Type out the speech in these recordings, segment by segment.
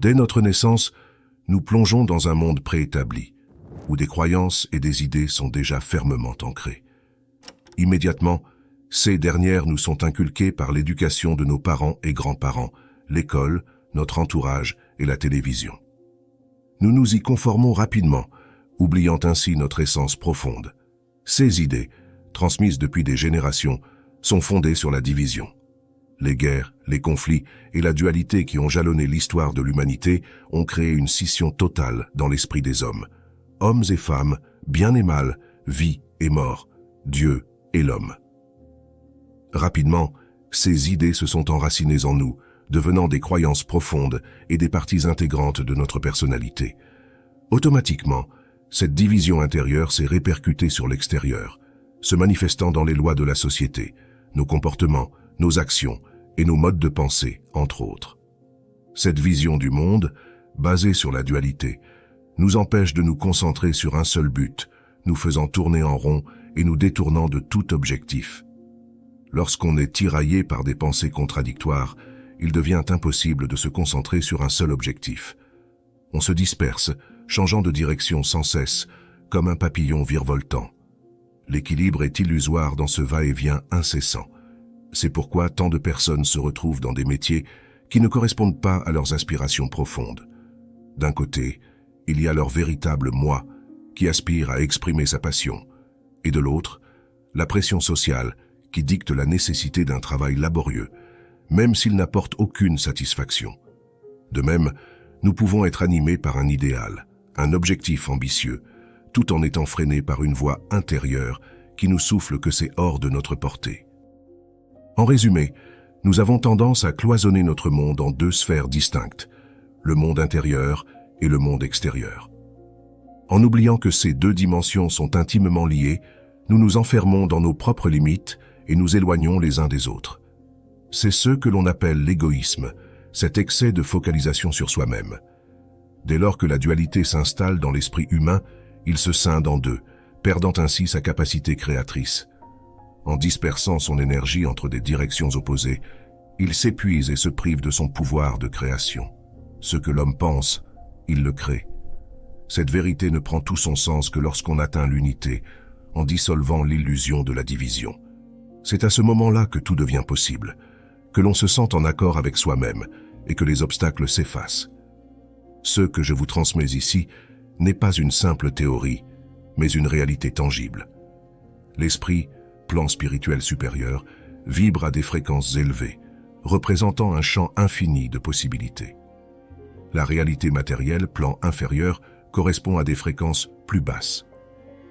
Dès notre naissance, nous plongeons dans un monde préétabli, où des croyances et des idées sont déjà fermement ancrées. Immédiatement, ces dernières nous sont inculquées par l'éducation de nos parents et grands-parents, l'école, notre entourage et la télévision. Nous nous y conformons rapidement, oubliant ainsi notre essence profonde. Ces idées, transmises depuis des générations, sont fondées sur la division. Les guerres, les conflits et la dualité qui ont jalonné l'histoire de l'humanité ont créé une scission totale dans l'esprit des hommes. Hommes et femmes, bien et mal, vie et mort, Dieu et l'homme. Rapidement, ces idées se sont enracinées en nous, devenant des croyances profondes et des parties intégrantes de notre personnalité. Automatiquement, cette division intérieure s'est répercutée sur l'extérieur, se manifestant dans les lois de la société, nos comportements, nos actions et nos modes de pensée, entre autres. Cette vision du monde, basée sur la dualité, nous empêche de nous concentrer sur un seul but, nous faisant tourner en rond et nous détournant de tout objectif. Lorsqu'on est tiraillé par des pensées contradictoires, il devient impossible de se concentrer sur un seul objectif. On se disperse, changeant de direction sans cesse, comme un papillon virevoltant. L'équilibre est illusoire dans ce va-et-vient incessant. C'est pourquoi tant de personnes se retrouvent dans des métiers qui ne correspondent pas à leurs aspirations profondes. D'un côté, il y a leur véritable moi, qui aspire à exprimer sa passion, et de l'autre, la pression sociale qui dicte la nécessité d'un travail laborieux, même s'il n'apporte aucune satisfaction. De même, nous pouvons être animés par un idéal, un objectif ambitieux, tout en étant freinés par une voix intérieure qui nous souffle que c'est hors de notre portée. En résumé, nous avons tendance à cloisonner notre monde en deux sphères distinctes, le monde intérieur et le monde extérieur. En oubliant que ces deux dimensions sont intimement liées, nous nous enfermons dans nos propres limites et nous éloignons les uns des autres. C'est ce que l'on appelle l'égoïsme, cet excès de focalisation sur soi-même. Dès lors que la dualité s'installe dans l'esprit humain, il se scinde en deux, perdant ainsi sa capacité créatrice. En dispersant son énergie entre des directions opposées, il s'épuise et se prive de son pouvoir de création. Ce que l'homme pense, il le crée. Cette vérité ne prend tout son sens que lorsqu'on atteint l'unité, en dissolvant l'illusion de la division. C'est à ce moment-là que tout devient possible, que l'on se sent en accord avec soi-même et que les obstacles s'effacent. Ce que je vous transmets ici n'est pas une simple théorie, mais une réalité tangible. L'esprit, plan spirituel supérieur, vibre à des fréquences élevées, représentant un champ infini de possibilités. La réalité matérielle, plan inférieur, correspond à des fréquences plus basses.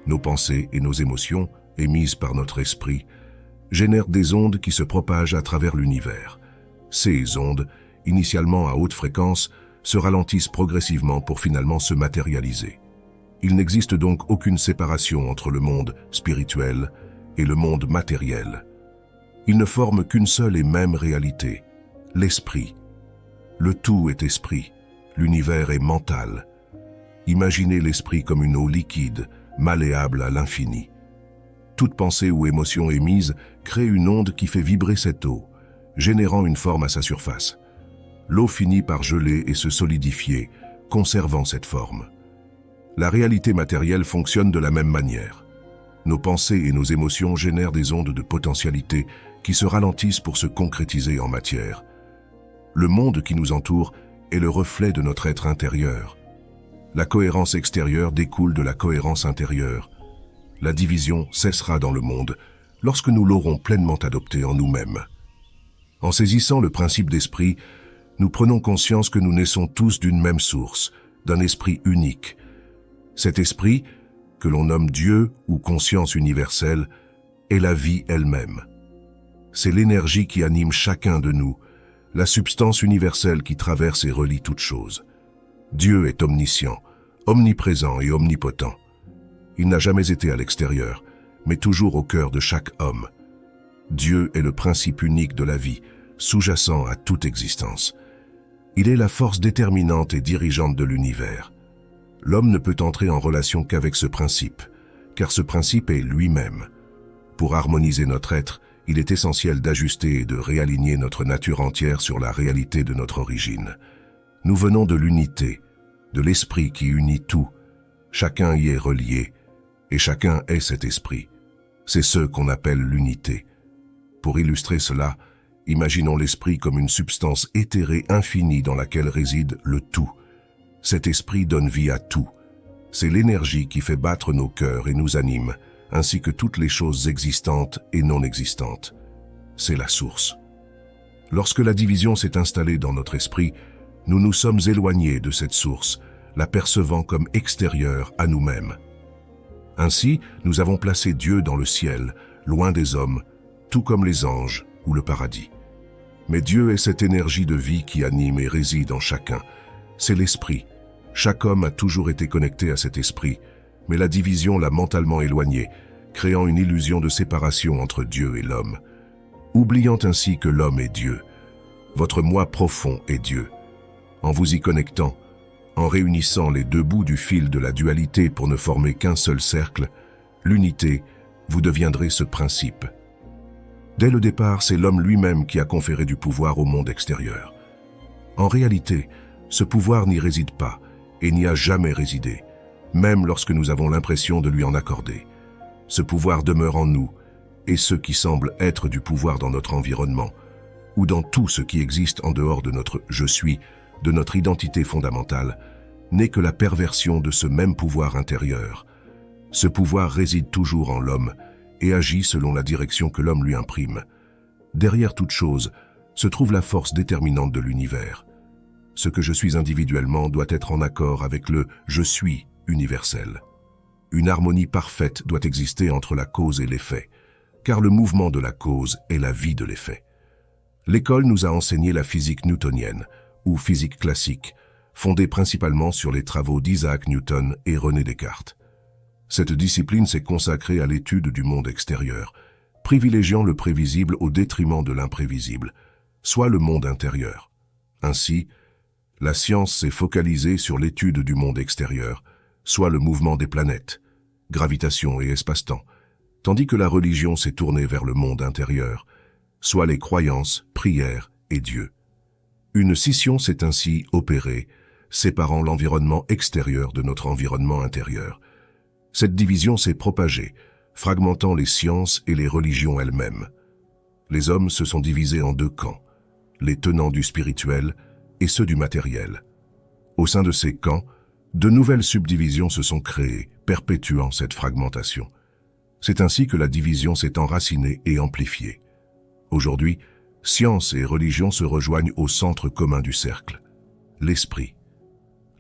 Nos pensées et nos émotions, émises par notre esprit, génèrent des ondes qui se propagent à travers l'univers. Ces ondes, initialement à haute fréquence, se ralentissent progressivement pour finalement se matérialiser. Il n'existe donc aucune séparation entre le monde spirituel et le monde matériel. Ils ne forment qu'une seule et même réalité, l'esprit. Le tout est esprit, l'univers est mental. Imaginez l'esprit comme une eau liquide, malléable à l'infini. Toute pensée ou émotion émise crée une onde qui fait vibrer cette eau, générant une forme à sa surface. L'eau finit par geler et se solidifier, conservant cette forme. La réalité matérielle fonctionne de la même manière. Nos pensées et nos émotions génèrent des ondes de potentialité qui se ralentissent pour se concrétiser en matière. Le monde qui nous entoure est le reflet de notre être intérieur. La cohérence extérieure découle de la cohérence intérieure. La division cessera dans le monde lorsque nous l'aurons pleinement adoptée en nous-mêmes. En saisissant le principe d'esprit, nous prenons conscience que nous naissons tous d'une même source, d'un esprit unique. Cet esprit, que l'on nomme Dieu ou conscience universelle, est la vie elle-même. C'est l'énergie qui anime chacun de nous, la substance universelle qui traverse et relie toutes choses. Dieu est omniscient, omniprésent et omnipotent. Il n'a jamais été à l'extérieur, mais toujours au cœur de chaque homme. Dieu est le principe unique de la vie, sous-jacent à toute existence. Il est la force déterminante et dirigeante de l'univers. L'homme ne peut entrer en relation qu'avec ce principe, car ce principe est lui-même. Pour harmoniser notre être, il est essentiel d'ajuster et de réaligner notre nature entière sur la réalité de notre origine. Nous venons de l'unité, de l'esprit qui unit tout. Chacun y est relié, et chacun est cet esprit. C'est ce qu'on appelle l'unité. Pour illustrer cela, imaginons l'esprit comme une substance éthérée infinie dans laquelle réside le tout. Cet esprit donne vie à tout. C'est l'énergie qui fait battre nos cœurs et nous anime, ainsi que toutes les choses existantes et non existantes. C'est la source. Lorsque la division s'est installée dans notre esprit, nous nous sommes éloignés de cette source, la percevant comme extérieure à nous-mêmes. Ainsi, nous avons placé Dieu dans le ciel, loin des hommes, tout comme les anges ou le paradis. Mais Dieu est cette énergie de vie qui anime et réside en chacun. C'est l'esprit. Chaque homme a toujours été connecté à cet esprit, mais la division l'a mentalement éloigné, créant une illusion de séparation entre Dieu et l'homme, oubliant ainsi que l'homme est Dieu. Votre moi profond est Dieu. En vous y connectant, en réunissant les deux bouts du fil de la dualité pour ne former qu'un seul cercle, l'unité, vous deviendrez ce principe. Dès le départ, c'est l'homme lui-même qui a conféré du pouvoir au monde extérieur. En réalité, ce pouvoir n'y réside pas et n'y a jamais résidé, même lorsque nous avons l'impression de lui en accorder. Ce pouvoir demeure en nous, et ce qui semble être du pouvoir dans notre environnement, ou dans tout ce qui existe en dehors de notre « je suis », de notre identité fondamentale, n'est que la perversion de ce même pouvoir intérieur. Ce pouvoir réside toujours en l'homme et agit selon la direction que l'homme lui imprime. Derrière toute chose se trouve la force déterminante de l'univers. Ce que je suis individuellement doit être en accord avec le « je suis » universel. Une harmonie parfaite doit exister entre la cause et l'effet, car le mouvement de la cause est la vie de l'effet. L'école nous a enseigné la physique newtonienne, ou physique classique, fondée principalement sur les travaux d'Isaac Newton et René Descartes. Cette discipline s'est consacrée à l'étude du monde extérieur, privilégiant le prévisible au détriment de l'imprévisible, soit le monde intérieur. Ainsi, la science s'est focalisée sur l'étude du monde extérieur, soit le mouvement des planètes, gravitation et espace-temps, tandis que la religion s'est tournée vers le monde intérieur, soit les croyances, prières et Dieu. Une scission s'est ainsi opérée, séparant l'environnement extérieur de notre environnement intérieur. Cette division s'est propagée, fragmentant les sciences et les religions elles-mêmes. Les hommes se sont divisés en deux camps, les tenants du spirituel et ceux du matériel. Au sein de ces camps, de nouvelles subdivisions se sont créées, perpétuant cette fragmentation. C'est ainsi que la division s'est enracinée et amplifiée. Aujourd'hui, science et religion se rejoignent au centre commun du cercle, l'esprit.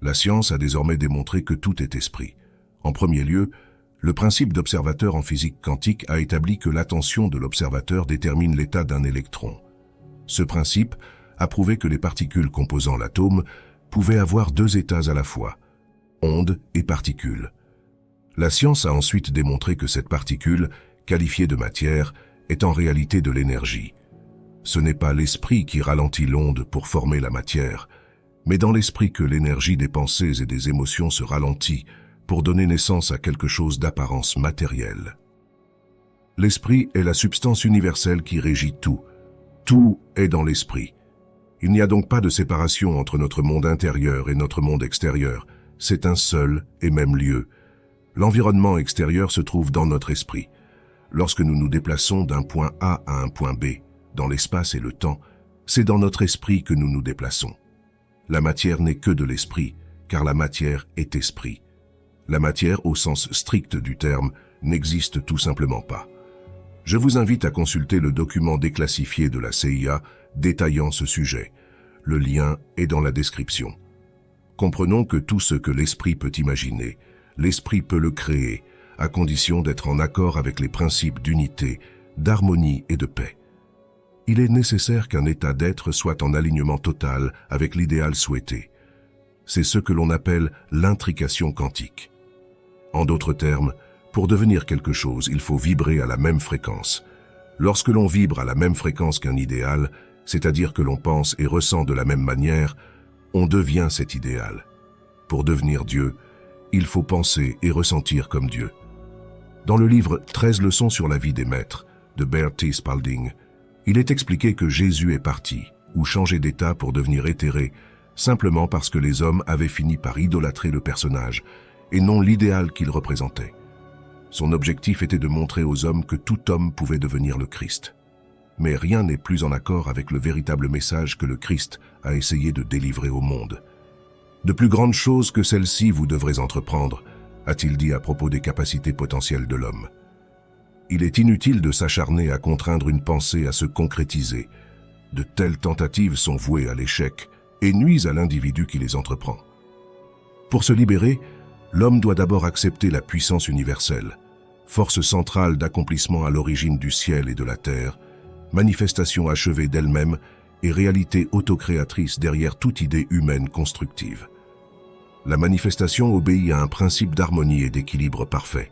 La science a désormais démontré que tout est esprit. En premier lieu, le principe d'observateur en physique quantique a établi que l'attention de l'observateur détermine l'état d'un électron. Ce principe a prouvé que les particules composant l'atome pouvaient avoir deux états à la fois, ondes et particules. La science a ensuite démontré que cette particule, qualifiée de matière, est en réalité de l'énergie. Ce n'est pas l'esprit qui ralentit l'onde pour former la matière, mais dans l'esprit que l'énergie des pensées et des émotions se ralentit pour donner naissance à quelque chose d'apparence matérielle. L'esprit est la substance universelle qui régit tout. Tout est dans l'esprit. Il n'y a donc pas de séparation entre notre monde intérieur et notre monde extérieur. C'est un seul et même lieu. L'environnement extérieur se trouve dans notre esprit. Lorsque nous nous déplaçons d'un point A à un point B, dans l'espace et le temps, c'est dans notre esprit que nous nous déplaçons. La matière n'est que de l'esprit, car la matière est esprit. La matière, au sens strict du terme, n'existe tout simplement pas. Je vous invite à consulter le document déclassifié de la CIA détaillant ce sujet. Le lien est dans la description. Comprenons que tout ce que l'esprit peut imaginer, l'esprit peut le créer, à condition d'être en accord avec les principes d'unité, d'harmonie et de paix. Il est nécessaire qu'un état d'être soit en alignement total avec l'idéal souhaité. C'est ce que l'on appelle l'intrication quantique. En d'autres termes, pour devenir quelque chose, il faut vibrer à la même fréquence. Lorsque l'on vibre à la même fréquence qu'un idéal, c'est-à-dire que l'on pense et ressent de la même manière, on devient cet idéal. Pour devenir Dieu, il faut penser et ressentir comme Dieu. Dans le livre « 13 leçons sur la vie des maîtres » de Baird T. Spalding, il est expliqué que Jésus est parti, ou changé d'état pour devenir éthéré, simplement parce que les hommes avaient fini par idolâtrer le personnage, et non l'idéal qu'il représentait. Son objectif était de montrer aux hommes que tout homme pouvait devenir le Christ. Mais rien n'est plus en accord avec le véritable message que le Christ a essayé de délivrer au monde. De plus grandes choses que celles-ci vous devrez entreprendre, a-t-il dit à propos des capacités potentielles de l'homme. Il est inutile de s'acharner à contraindre une pensée à se concrétiser. De telles tentatives sont vouées à l'échec et nuisent à l'individu qui les entreprend. Pour se libérer, l'homme doit d'abord accepter la puissance universelle, force centrale d'accomplissement à l'origine du ciel et de la terre, manifestation achevée d'elle-même et réalité autocréatrice derrière toute idée humaine constructive. La manifestation obéit à un principe d'harmonie et d'équilibre parfait.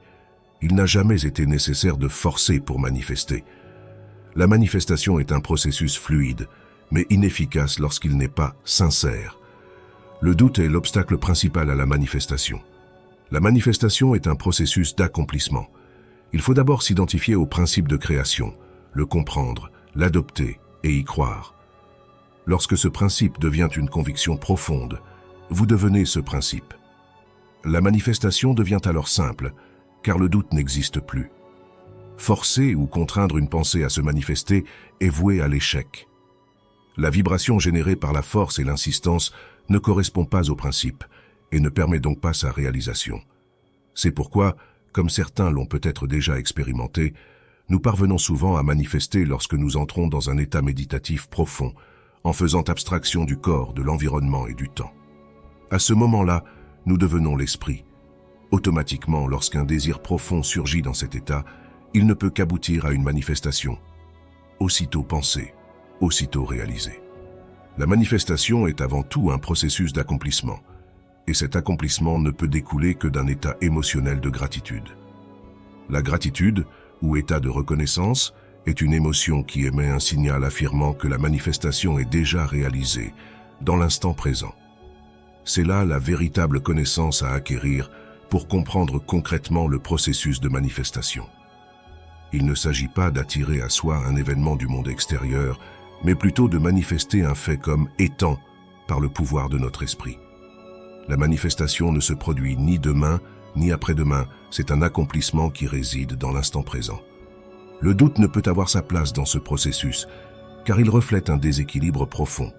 Il n'a jamais été nécessaire de forcer pour manifester. La manifestation est un processus fluide, mais inefficace lorsqu'il n'est pas sincère. Le doute est l'obstacle principal à la manifestation. La manifestation est un processus d'accomplissement. Il faut d'abord s'identifier au principe de création, le comprendre, l'adopter et y croire. Lorsque ce principe devient une conviction profonde, vous devenez ce principe. La manifestation devient alors simple, car le doute n'existe plus. Forcer ou contraindre une pensée à se manifester est voué à l'échec. La vibration générée par la force et l'insistance ne correspond pas au principe et ne permet donc pas sa réalisation. C'est pourquoi, comme certains l'ont peut-être déjà expérimenté, nous parvenons souvent à manifester lorsque nous entrons dans un état méditatif profond, en faisant abstraction du corps, de l'environnement et du temps. À ce moment-là, nous devenons l'esprit. Automatiquement, lorsqu'un désir profond surgit dans cet état, il ne peut qu'aboutir à une manifestation. Aussitôt pensée, aussitôt réalisée. La manifestation est avant tout un processus d'accomplissement, et cet accomplissement ne peut découler que d'un état émotionnel de gratitude. La gratitude, ou état de reconnaissance, est une émotion qui émet un signal affirmant que la manifestation est déjà réalisée, dans l'instant présent. C'est là la véritable connaissance à acquérir pour comprendre concrètement le processus de manifestation. Il ne s'agit pas d'attirer à soi un événement du monde extérieur, mais plutôt de manifester un fait comme étant par le pouvoir de notre esprit. La manifestation ne se produit ni demain, ni après-demain, c'est un accomplissement qui réside dans l'instant présent. Le doute ne peut avoir sa place dans ce processus, car il reflète un déséquilibre profond.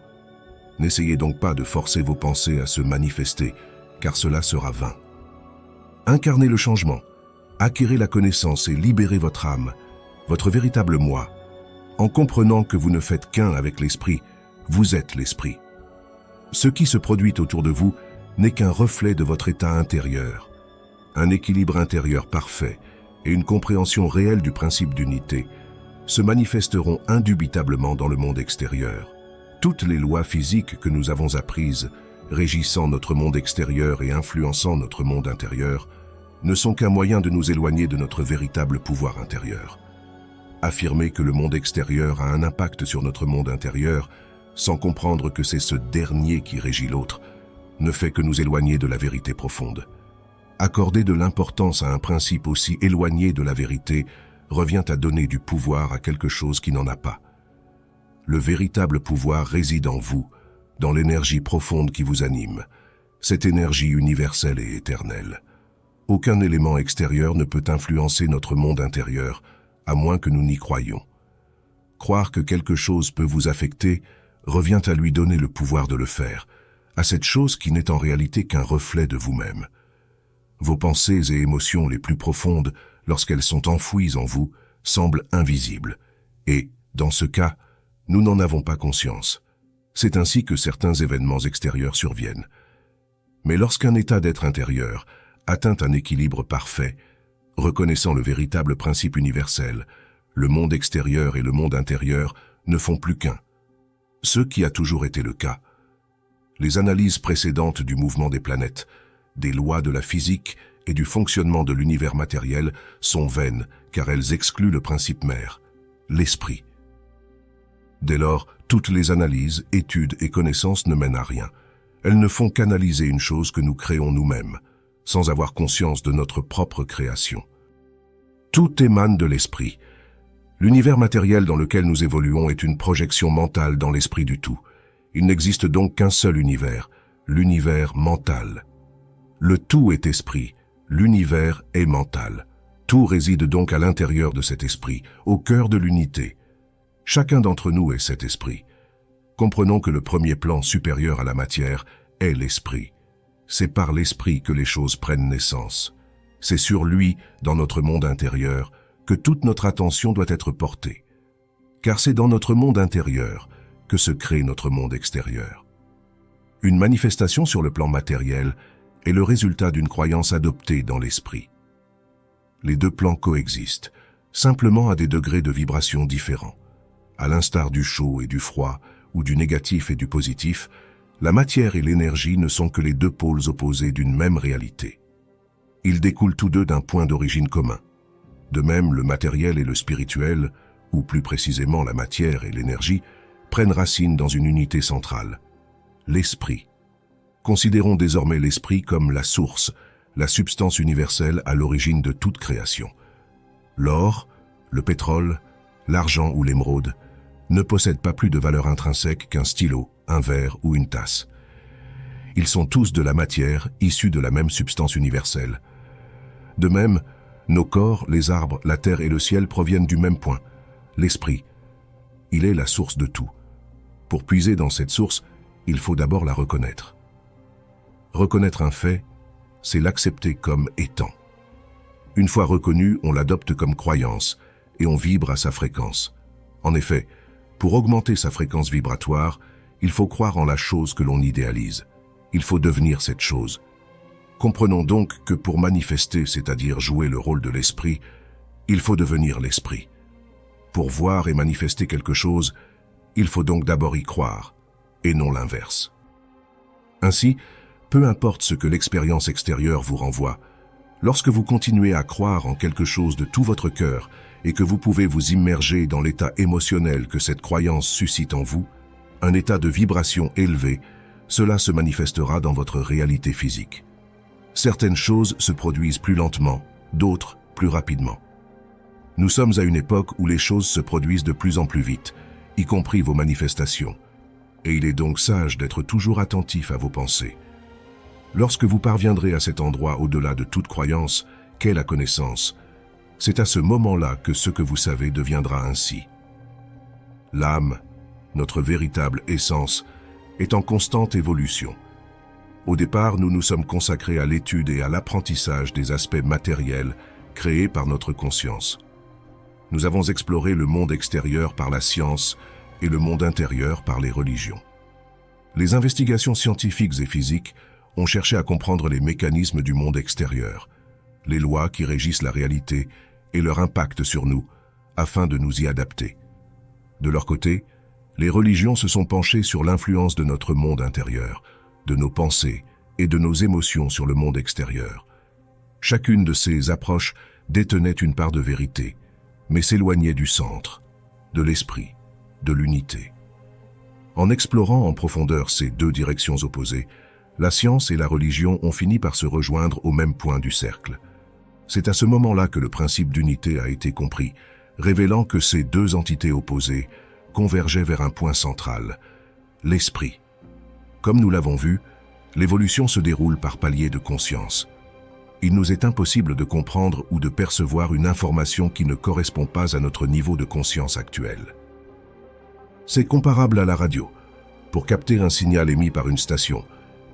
N'essayez donc pas de forcer vos pensées à se manifester, car cela sera vain. Incarnez le changement, acquérez la connaissance et libérez votre âme, votre véritable moi. En comprenant que vous ne faites qu'un avec l'esprit, vous êtes l'esprit. Ce qui se produit autour de vous n'est qu'un reflet de votre état intérieur. Un équilibre intérieur parfait et une compréhension réelle du principe d'unité se manifesteront indubitablement dans le monde extérieur. Toutes les lois physiques que nous avons apprises, régissant notre monde extérieur et influençant notre monde intérieur, ne sont qu'un moyen de nous éloigner de notre véritable pouvoir intérieur. Affirmer que le monde extérieur a un impact sur notre monde intérieur, sans comprendre que c'est ce dernier qui régit l'autre, ne fait que nous éloigner de la vérité profonde. Accorder de l'importance à un principe aussi éloigné de la vérité revient à donner du pouvoir à quelque chose qui n'en a pas. Le véritable pouvoir réside en vous, dans l'énergie profonde qui vous anime, cette énergie universelle et éternelle. Aucun élément extérieur ne peut influencer notre monde intérieur, à moins que nous n'y croyions. Croire que quelque chose peut vous affecter revient à lui donner le pouvoir de le faire, à cette chose qui n'est en réalité qu'un reflet de vous-même. Vos pensées et émotions les plus profondes, lorsqu'elles sont enfouies en vous, semblent invisibles. Et, dans ce cas, nous n'en avons pas conscience. C'est ainsi que certains événements extérieurs surviennent. Mais lorsqu'un état d'être intérieur atteint un équilibre parfait, reconnaissant le véritable principe universel, le monde extérieur et le monde intérieur ne font plus qu'un. Ce qui a toujours été le cas. Les analyses précédentes du mouvement des planètes, des lois de la physique et du fonctionnement de l'univers matériel sont vaines car elles excluent le principe mère, l'esprit. Dès lors, toutes les analyses, études et connaissances ne mènent à rien. Elles ne font qu'analyser une chose que nous créons nous-mêmes, sans avoir conscience de notre propre création. Tout émane de l'esprit. L'univers matériel dans lequel nous évoluons est une projection mentale dans l'esprit du tout. Il n'existe donc qu'un seul univers, l'univers mental. Le tout est esprit, l'univers est mental. Tout réside donc à l'intérieur de cet esprit, au cœur de l'unité. Chacun d'entre nous est cet esprit. Comprenons que le premier plan supérieur à la matière est l'esprit. C'est par l'esprit que les choses prennent naissance. C'est sur lui, dans notre monde intérieur, que toute notre attention doit être portée. Car c'est dans notre monde intérieur que se crée notre monde extérieur. Une manifestation sur le plan matériel est le résultat d'une croyance adoptée dans l'esprit. Les deux plans coexistent, simplement à des degrés de vibration différents. À l'instar du chaud et du froid, ou du négatif et du positif, la matière et l'énergie ne sont que les deux pôles opposés d'une même réalité. Ils découlent tous deux d'un point d'origine commun. De même, le matériel et le spirituel, ou plus précisément la matière et l'énergie, prennent racine dans une unité centrale, l'esprit. Considérons désormais l'esprit comme la source, la substance universelle à l'origine de toute création. L'or, le pétrole, l'argent ou l'émeraude ne possèdent pas plus de valeur intrinsèque qu'un stylo, un verre ou une tasse. Ils sont tous de la matière, issue de la même substance universelle. De même, nos corps, les arbres, la terre et le ciel proviennent du même point, l'esprit. Il est la source de tout. Pour puiser dans cette source, il faut d'abord la reconnaître. Reconnaître un fait, c'est l'accepter comme étant. Une fois reconnu, on l'adopte comme croyance et on vibre à sa fréquence. En effet, pour augmenter sa fréquence vibratoire, il faut croire en la chose que l'on idéalise. Il faut devenir cette chose. Comprenons donc que pour manifester, c'est-à-dire jouer le rôle de l'esprit, il faut devenir l'esprit. Pour voir et manifester quelque chose, il faut donc d'abord y croire, et non l'inverse. Ainsi, peu importe ce que l'expérience extérieure vous renvoie, lorsque vous continuez à croire en quelque chose de tout votre cœur et que vous pouvez vous immerger dans l'état émotionnel que cette croyance suscite en vous, un état de vibration élevé, cela se manifestera dans votre réalité physique. Certaines choses se produisent plus lentement, d'autres plus rapidement. Nous sommes à une époque où les choses se produisent de plus en plus vite, y compris vos manifestations, et il est donc sage d'être toujours attentif à vos pensées. Lorsque vous parviendrez à cet endroit au-delà de toute croyance, qu'est la connaissance, c'est à ce moment-là que ce que vous savez deviendra ainsi. L'âme, notre véritable essence, est en constante évolution. Au départ, nous nous sommes consacrés à l'étude et à l'apprentissage des aspects matériels créés par notre conscience. Nous avons exploré le monde extérieur par la science et le monde intérieur par les religions. Les investigations scientifiques et physiques ont cherché à comprendre les mécanismes du monde extérieur, les lois qui régissent la réalité et leur impact sur nous, afin de nous y adapter. De leur côté, les religions se sont penchées sur l'influence de notre monde intérieur, de nos pensées et de nos émotions sur le monde extérieur. Chacune de ces approches détenait une part de vérité, mais s'éloignait du centre, de l'esprit, de l'unité. En explorant en profondeur ces deux directions opposées, la science et la religion ont fini par se rejoindre au même point du cercle. C'est à ce moment-là que le principe d'unité a été compris, révélant que ces deux entités opposées convergeaient vers un point central, l'esprit. Comme nous l'avons vu, l'évolution se déroule par paliers de conscience. Il nous est impossible de comprendre ou de percevoir une information qui ne correspond pas à notre niveau de conscience actuel. C'est comparable à la radio. Pour capter un signal émis par une station,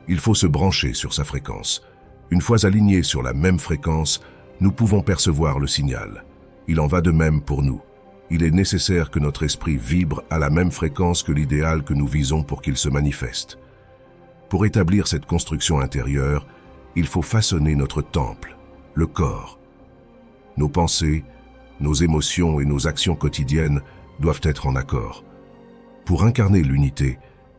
il faut se brancher sur sa fréquence. Une fois alignés sur la même fréquence, nous pouvons percevoir le signal. Il en va de même pour nous. Il est nécessaire que notre esprit vibre à la même fréquence que l'idéal que nous visons pour qu'il se manifeste. Pour établir cette construction intérieure, il faut façonner notre temple, le corps. Nos pensées, nos émotions et nos actions quotidiennes doivent être en accord. Pour incarner l'unité,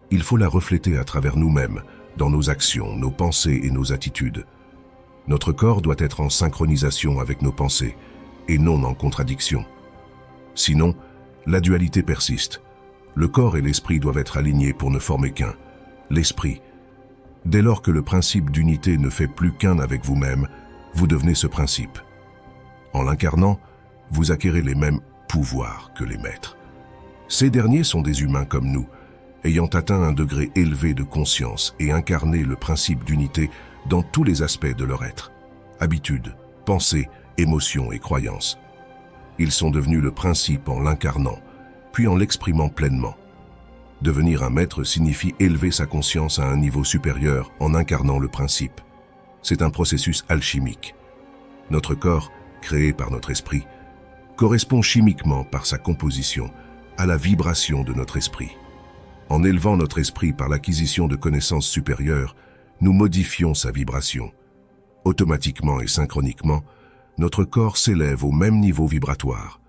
il faut la refléter à travers nous-mêmes, dans nos actions, nos pensées et nos attitudes. Notre corps doit être en synchronisation avec nos pensées, et non en contradiction. Sinon, la dualité persiste. Le corps et l'esprit doivent être alignés pour ne former qu'un, l'esprit. Dès lors que le principe d'unité ne fait plus qu'un avec vous-même, vous devenez ce principe. En l'incarnant, vous acquérez les mêmes pouvoirs que les maîtres. Ces derniers sont des humains comme nous, ayant atteint un degré élevé de conscience et incarné le principe d'unité dans tous les aspects de leur être. Habitudes, pensées, émotions et croyances. Ils sont devenus le principe en l'incarnant, puis en l'exprimant pleinement. Devenir un maître signifie élever sa conscience à un niveau supérieur en incarnant le principe. C'est un processus alchimique. Notre corps, créé par notre esprit, correspond chimiquement par sa composition à la vibration de notre esprit. En élevant notre esprit par l'acquisition de connaissances supérieures, nous modifions sa vibration. Automatiquement et synchroniquement, notre corps s'élève au même niveau vibratoire.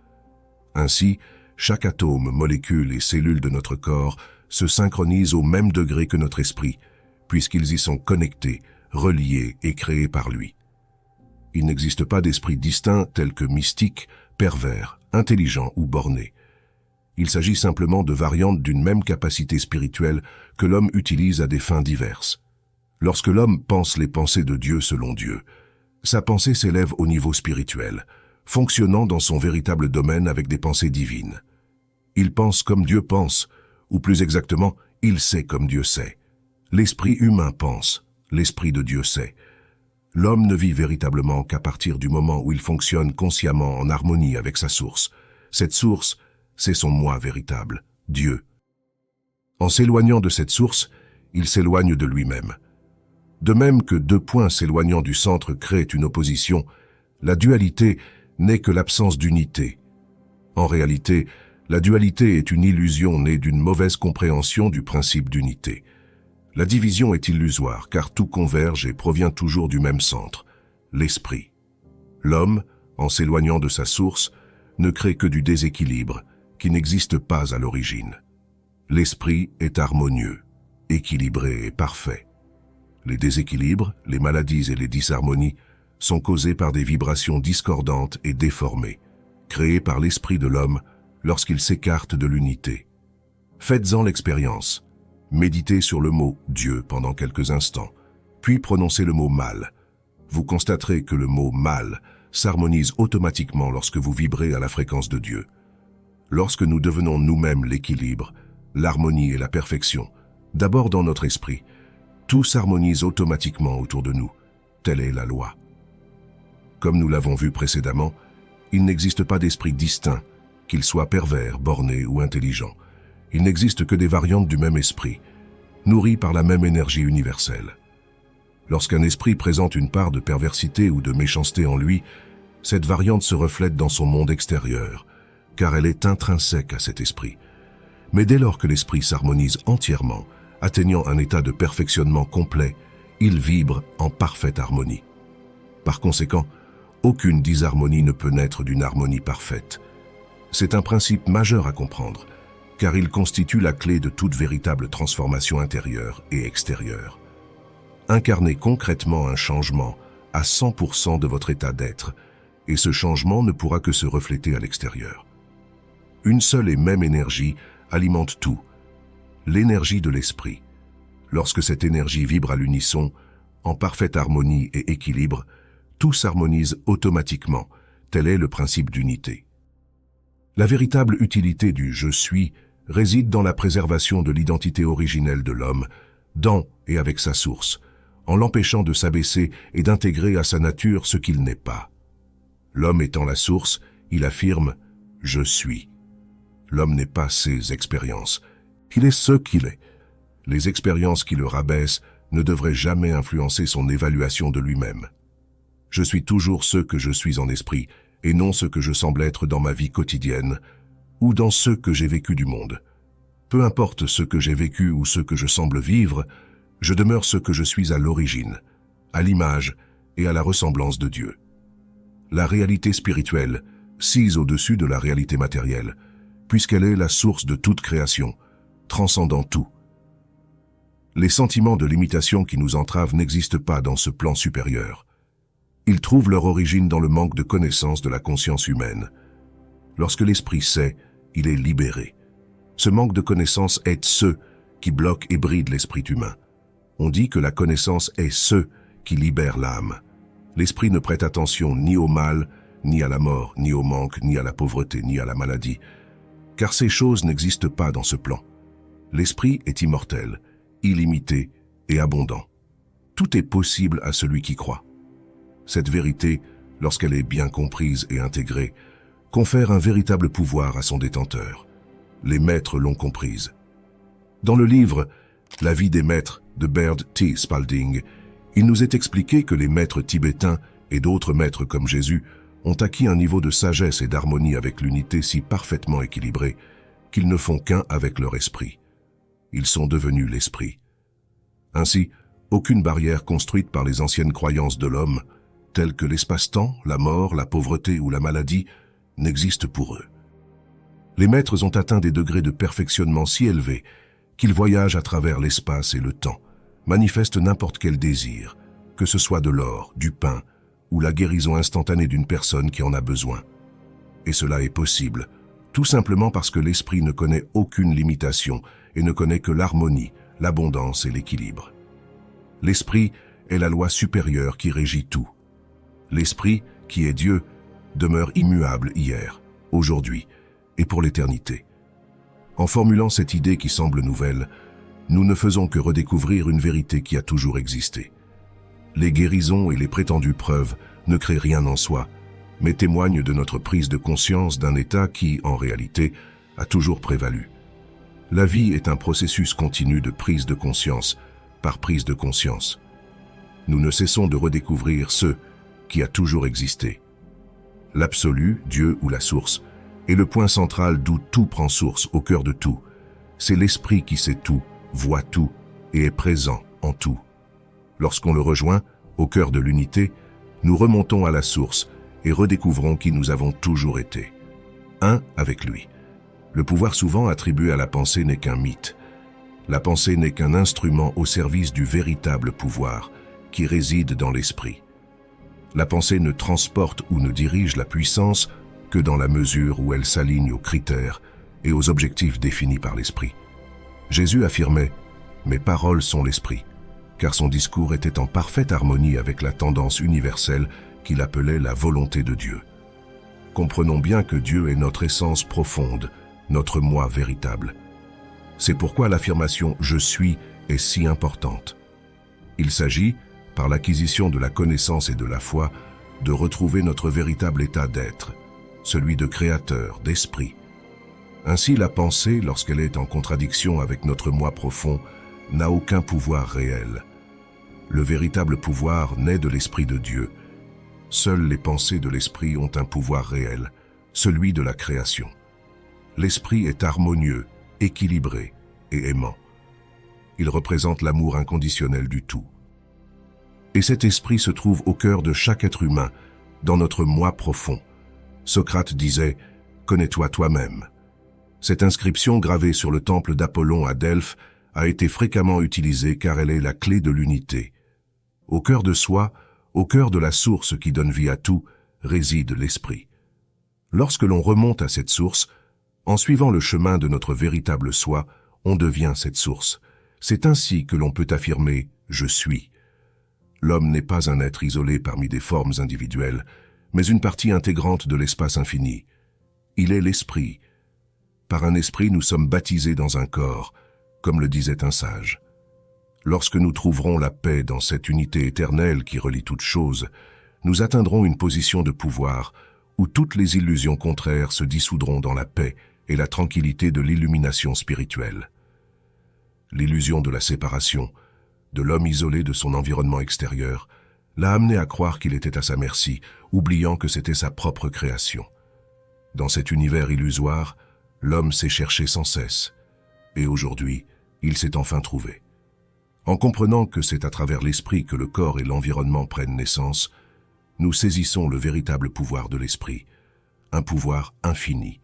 Ainsi, chaque atome, molécule et cellule de notre corps se synchronise au même degré que notre esprit, puisqu'ils y sont connectés, reliés et créés par lui. Il n'existe pas d'esprit distinct tel que mystique, pervers, intelligent ou borné. Il s'agit simplement de variantes d'une même capacité spirituelle que l'homme utilise à des fins diverses. Lorsque l'homme pense les pensées de Dieu selon Dieu, sa pensée s'élève au niveau spirituel, fonctionnant dans son véritable domaine avec des pensées divines. Il pense comme Dieu pense, ou plus exactement, il sait comme Dieu sait. L'esprit humain pense, l'esprit de Dieu sait. L'homme ne vit véritablement qu'à partir du moment où il fonctionne consciemment en harmonie avec sa source. Cette source, c'est son moi véritable, Dieu. En s'éloignant de cette source, il s'éloigne de lui-même. De même que deux points s'éloignant du centre créent une opposition, la dualité n'est que l'absence d'unité. En réalité, la dualité est une illusion née d'une mauvaise compréhension du principe d'unité. La division est illusoire car tout converge et provient toujours du même centre, l'esprit. L'homme, en s'éloignant de sa source, ne crée que du déséquilibre qui n'existe pas à l'origine. L'esprit est harmonieux, équilibré et parfait. Les déséquilibres, les maladies et les disharmonies sont causés par des vibrations discordantes et déformées, créées par l'esprit de l'homme lorsqu'il s'écarte de l'unité. Faites-en l'expérience. Méditez sur le mot « Dieu » pendant quelques instants, puis prononcez le mot « mal ». Vous constaterez que le mot « mal » s'harmonise automatiquement lorsque vous vibrez à la fréquence de Dieu. Lorsque nous devenons nous-mêmes l'équilibre, l'harmonie et la perfection, d'abord dans notre esprit, tout s'harmonise automatiquement autour de nous. Telle est la loi. Comme nous l'avons vu précédemment, il n'existe pas d'esprit distinct, qu'il soit pervers, borné ou intelligent. Il n'existe que des variantes du même esprit, nourries par la même énergie universelle. Lorsqu'un esprit présente une part de perversité ou de méchanceté en lui, cette variante se reflète dans son monde extérieur, car elle est intrinsèque à cet esprit. Mais dès lors que l'esprit s'harmonise entièrement, atteignant un état de perfectionnement complet, il vibre en parfaite harmonie. Par conséquent, aucune disharmonie ne peut naître d'une harmonie parfaite. C'est un principe majeur à comprendre, car il constitue la clé de toute véritable transformation intérieure et extérieure. Incarnez concrètement un changement à 100% de votre état d'être, et ce changement ne pourra que se refléter à l'extérieur. Une seule et même énergie alimente tout, l'énergie de l'esprit. Lorsque cette énergie vibre à l'unisson, en parfaite harmonie et équilibre, tout s'harmonise automatiquement, tel est le principe d'unité. La véritable utilité du « je suis » réside dans la préservation de l'identité originelle de l'homme, dans et avec sa source, en l'empêchant de s'abaisser et d'intégrer à sa nature ce qu'il n'est pas. L'homme étant la source, il affirme « je suis ». L'homme n'est pas ses expériences, il est ce qu'il est. Les expériences qui le rabaissent ne devraient jamais influencer son évaluation de lui-même. Je suis toujours ce que je suis en esprit, et non ce que je semble être dans ma vie quotidienne, ou dans ce que j'ai vécu du monde. Peu importe ce que j'ai vécu ou ce que je semble vivre, je demeure ce que je suis à l'origine, à l'image et à la ressemblance de Dieu. La réalité spirituelle sise au-dessus de la réalité matérielle, puisqu'elle est la source de toute création, transcendant tout. Les sentiments de limitation qui nous entravent n'existent pas dans ce plan supérieur. Ils trouvent leur origine dans le manque de connaissance de la conscience humaine. Lorsque l'esprit sait, il est libéré. Ce manque de connaissance est ce qui bloque et bride l'esprit humain. On dit que la connaissance est ce qui libère l'âme. L'esprit ne prête attention ni au mal, ni à la mort, ni au manque, ni à la pauvreté, ni à la maladie, car ces choses n'existent pas dans ce plan. L'esprit est immortel, illimité et abondant. Tout est possible à celui qui croit. Cette vérité, lorsqu'elle est bien comprise et intégrée, confère un véritable pouvoir à son détenteur. Les maîtres l'ont comprise. Dans le livre « La vie des maîtres » de Baird T. Spalding, il nous est expliqué que les maîtres tibétains et d'autres maîtres comme Jésus ont acquis un niveau de sagesse et d'harmonie avec l'unité si parfaitement équilibré qu'ils ne font qu'un avec leur esprit. Ils sont devenus l'esprit. Ainsi, aucune barrière construite par les anciennes croyances de l'homme, telles que l'espace-temps, la mort, la pauvreté ou la maladie, n'existe pour eux. Les maîtres ont atteint des degrés de perfectionnement si élevés qu'ils voyagent à travers l'espace et le temps, manifestent n'importe quel désir, que ce soit de l'or, du pain ou la guérison instantanée d'une personne qui en a besoin. Et cela est possible, tout simplement parce que l'esprit ne connaît aucune limitation et ne connaît que l'harmonie, l'abondance et l'équilibre. L'esprit est la loi supérieure qui régit tout. L'esprit, qui est Dieu, demeure immuable hier, aujourd'hui et pour l'éternité. En formulant cette idée qui semble nouvelle, nous ne faisons que redécouvrir une vérité qui a toujours existé. Les guérisons et les prétendues preuves ne créent rien en soi, mais témoignent de notre prise de conscience d'un état qui, en réalité, a toujours prévalu. La vie est un processus continu de prise de conscience par prise de conscience. Nous ne cessons de redécouvrir ce qui a toujours existé. L'absolu, Dieu ou la source, est le point central d'où tout prend source, au cœur de tout. C'est l'esprit qui sait tout, voit tout et est présent en tout. Lorsqu'on le rejoint, au cœur de l'unité, nous remontons à la source et redécouvrons qui nous avons toujours été. Un avec lui. Le pouvoir souvent attribué à la pensée n'est qu'un mythe. La pensée n'est qu'un instrument au service du véritable pouvoir qui réside dans l'esprit. La pensée ne transporte ou ne dirige la puissance que dans la mesure où elle s'aligne aux critères et aux objectifs définis par l'esprit. Jésus affirmait « Mes paroles sont l'esprit », car son discours était en parfaite harmonie avec la tendance universelle qu'il appelait la volonté de Dieu. Comprenons bien que Dieu est notre essence profonde, notre moi véritable. C'est pourquoi l'affirmation « Je suis » est si importante. Il s'agit, par l'acquisition de la connaissance et de la foi, de retrouver notre véritable état d'être, celui de créateur, d'esprit. Ainsi, la pensée, lorsqu'elle est en contradiction avec notre moi profond, n'a aucun pouvoir réel. Le véritable pouvoir naît de l'Esprit de Dieu. Seules les pensées de l'Esprit ont un pouvoir réel, celui de la création. L'Esprit est harmonieux, équilibré et aimant. Il représente l'amour inconditionnel du tout. Et cet esprit se trouve au cœur de chaque être humain, dans notre moi profond. Socrate disait « Connais-toi toi-même ». Cette inscription gravée sur le temple d'Apollon à Delphes a été fréquemment utilisée car elle est la clé de l'unité. Au cœur de soi, au cœur de la source qui donne vie à tout, réside l'esprit. Lorsque l'on remonte à cette source, en suivant le chemin de notre véritable soi, on devient cette source. C'est ainsi que l'on peut affirmer « Je suis ». L'homme n'est pas un être isolé parmi des formes individuelles, mais une partie intégrante de l'espace infini. Il est l'esprit. Par un esprit, nous sommes baptisés dans un corps, comme le disait un sage. Lorsque nous trouverons la paix dans cette unité éternelle qui relie toutes choses, nous atteindrons une position de pouvoir où toutes les illusions contraires se dissoudront dans la paix et la tranquillité de l'illumination spirituelle. L'illusion de la séparation, de l'homme isolé de son environnement extérieur, l'a amené à croire qu'il était à sa merci, oubliant que c'était sa propre création. Dans cet univers illusoire, l'homme s'est cherché sans cesse, et aujourd'hui, il s'est enfin trouvé. En comprenant que c'est à travers l'esprit que le corps et l'environnement prennent naissance, nous saisissons le véritable pouvoir de l'esprit, un pouvoir infini.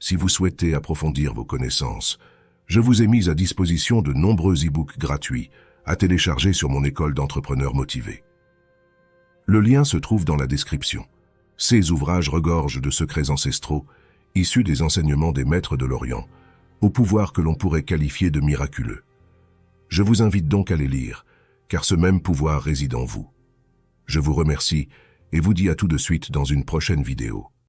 Si vous souhaitez approfondir vos connaissances, je vous ai mis à disposition de nombreux e-books gratuits à télécharger sur mon école d'entrepreneurs motivés. Le lien se trouve dans la description. Ces ouvrages regorgent de secrets ancestraux, issus des enseignements des maîtres de l'Orient, au pouvoir que l'on pourrait qualifier de miraculeux. Je vous invite donc à les lire, car ce même pouvoir réside en vous. Je vous remercie et vous dis à tout de suite dans une prochaine vidéo.